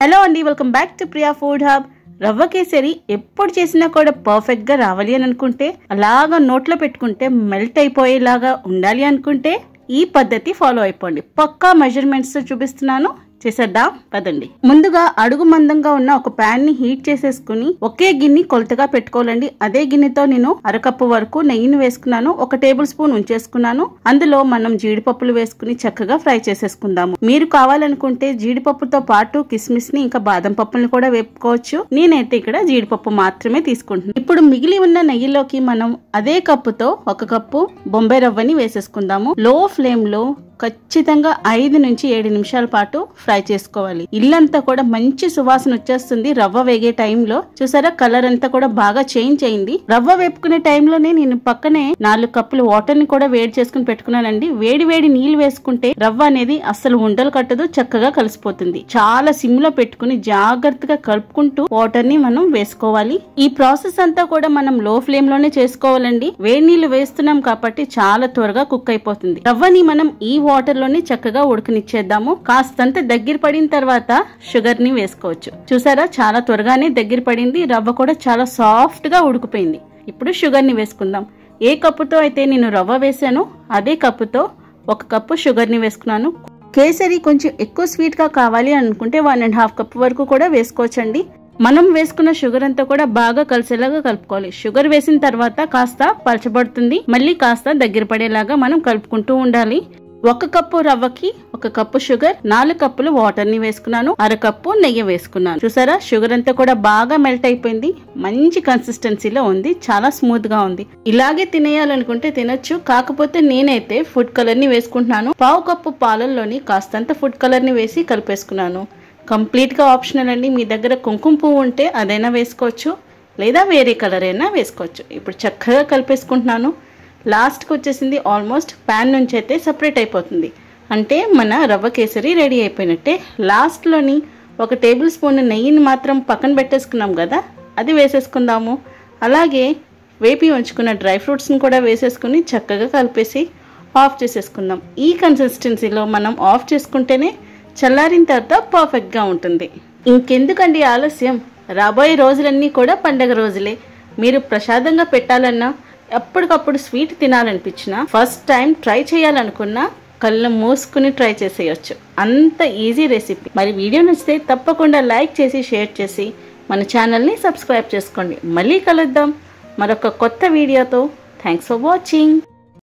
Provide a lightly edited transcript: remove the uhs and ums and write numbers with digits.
Hello అండి, welcome back to Priya food hub. రవ్వ కేసరి ఎప్పుడు చేసినా కూడా పర్ఫెక్ట్ గా రావాలి అని అనుకుంటే, అలాగా నోట్లో పెట్టుకుంటే మెల్ట్ అయిపోయేలాగా ఉండాలి అనుకుంటే ఈ పద్ధతి ఫాలో అయిపోండి. పక్కా మెజర్మెంట్స్ చూపిస్తున్నాను, చేసేద్దాం పదండి. ముందుగా అడుగు మందంగా ఉన్న ఒక ప్యాన్ ని హీట్ చేసేసుకుని ఒకే గిన్నె కొలతగా పెట్టుకోవాలండి. అదే గిన్నెతో నేను అరకప్పు వరకు నెయ్యిని వేసుకున్నాను. 1 టేబుల్ స్పూన్ ఉంచేసుకున్నాను. అందులో మనం జీడిపప్పులు వేసుకుని చక్కగా ఫ్రై చేసేసుకుందాము. మీరు కావాలనుకుంటే జీడిపప్పుతో పాటు కిస్మిస్ ని ఇంకా బాదం పప్పుని కూడా వేపుకోవచ్చు. నేనైతే ఇక్కడ జీడిపప్పు మాత్రమే తీసుకుంటున్నాను. ఇప్పుడు మిగిలి ఉన్న నెయ్యిలోకి మనం అదే కప్పుతో 1 కప్పు బొంబాయి రవ్వని వేసేసుకుందాము. లో ఫ్లేమ్ లో ఖచ్చితంగా 5 నుంచి 7 నిమిషాల పాటు ఫ్రై చేసుకోవాలి. ఇల్లంతా కూడా మంచి సువాసన వచ్చేస్తుంది. రవ్వ వేగే టైంలో చూసారా, కలర్ అంతా కూడా బాగా చేంజ్ అయింది. రవ్వ వేపుకునే టైంలోనే నేను పక్కనే 4 కప్పులు వాటర్ ని కూడా వేడి చేసుకుని పెట్టుకున్నానండి. వేడి వేడి నీళ్లు వేసుకుంటే రవ్వ అనేది అస్సలు ఉండలు కట్టదు, చక్కగా కలిసిపోతుంది. చాలా సిమ్ లో పెట్టుకుని జాగ్రత్తగా కలుపుకుంటూ వాటర్ ని మనం వేసుకోవాలి. ఈ ప్రాసెస్ అంతా కూడా మనం లో ఫ్లేమ్ లోనే చేసుకోవాలండి. వేడి నీళ్లు వేస్తున్నాం కాబట్టి చాలా త్వరగా కుక్ అయిపోతుంది. రవ్వని మనం ఈ వాటర్ లోని చక్కగా ఉడకనిచ్చేద్దాము. కాస్తంత దగ్గర పడిన తర్వాత షుగర్ ని వేసుకోవచ్చు. చూసారా, చాలా త్వరగానే దగ్గర పడింది. రవ్వ కూడా చాలా సాఫ్ట్ గా ఉడికిపోయింది. ఇప్పుడు షుగర్ ని వేసుకుందాం. ఏ కప్పుతో అయితే నేను రవ్వ వేసానో అదే కప్పుతో 1 కప్పు షుగర్ ని వేసుకున్నాను. కేసరి కొంచెం ఎక్కువ స్వీట్ గా కావాలి అనుకుంటే 1.5 కప్పు వరకు కూడా వేసుకోవచ్చండి. మనం వేసుకున్న షుగర్ అంతా కూడా బాగా కలిసేలాగా కలుపుకోవాలి. షుగర్ వేసిన తర్వాత కాస్త పలచబడుతుంది, మళ్ళీ కాస్త దగ్గర పడేలాగా మనం కలుపుకుంటూ ఉండాలి. 1 కప్పు రవ్వకి 1 కప్పు షుగర్, 4 కప్పులు వాటర్ ని వేసుకున్నాను. 1/2 కప్పు నెయ్యి వేసుకున్నాను. చూసారా, షుగర్ అంతా కూడా బాగా మెల్ట్ అయిపోయింది. మంచి కన్సిస్టెన్సీలో ఉంది, చాలా స్మూత్ గా ఉంది. ఇలాగే తినేయాలనుకుంటే తినొచ్చు. కాకపోతే నేనైతే ఫుడ్ కలర్ ని వేసుకుంటున్నాను. 1/2 కప్పు పాలల్లోని కాస్తంత ఫుడ్ కలర్ ని వేసి కలిపేసుకున్నాను. కంప్లీట్ గా ఆప్షనల్ అండి. మీ దగ్గర కుంకుమ పువ్వు ఉంటే అదైనా వేసుకోవచ్చు, లేదా వేరే కలర్ అయినా వేసుకోవచ్చు. ఇప్పుడు చక్కగా కలిపేసుకుంటున్నాను. లాస్ట్కి వచ్చేసింది. ఆల్మోస్ట్ ప్యాన్ నుంచి అయితే సపరేట్ అయిపోతుంది. అంటే మన రవ్వ కేసరి రెడీ అయిపోయినట్టే. లాస్ట్లోని 1 టేబుల్ స్పూన్ నెయ్యిని మాత్రం పక్కన పెట్టేసుకున్నాం కదా, అది వేసేసుకుందాము. అలాగే వేపి ఉంచుకున్న డ్రై ఫ్రూట్స్ని కూడా వేసేసుకుని చక్కగా కలిపేసి ఆఫ్ చేసేసుకుందాం. ఈ కన్సిస్టెన్సీలో మనం ఆఫ్ చేసుకుంటేనే చల్లారిన తర్వాత పర్ఫెక్ట్గా ఉంటుంది. ఇంకెందుకండి ఆలస్యం, రాబోయే రోజులన్నీ కూడా పండగ రోజులే. మీరు ప్రసాదంగా పెట్టాలన్నా, ఎప్పటికప్పుడు స్వీట్ తినాలనిపించినా, ఫస్ట్ టైం ట్రై చేయాలనుకున్నా కళ్ళు మూసుకుని ట్రై చేసేయచ్చు. అంత ఈజీ రెసిపీ. మరి వీడియో నచ్చితే తప్పకుండా లైక్ చేసి షేర్ చేసి మన ఛానల్ని సబ్స్క్రైబ్ చేసుకోండి. మళ్ళీ కలుద్దాం మరొక కొత్త వీడియోతో. Thanks for watching.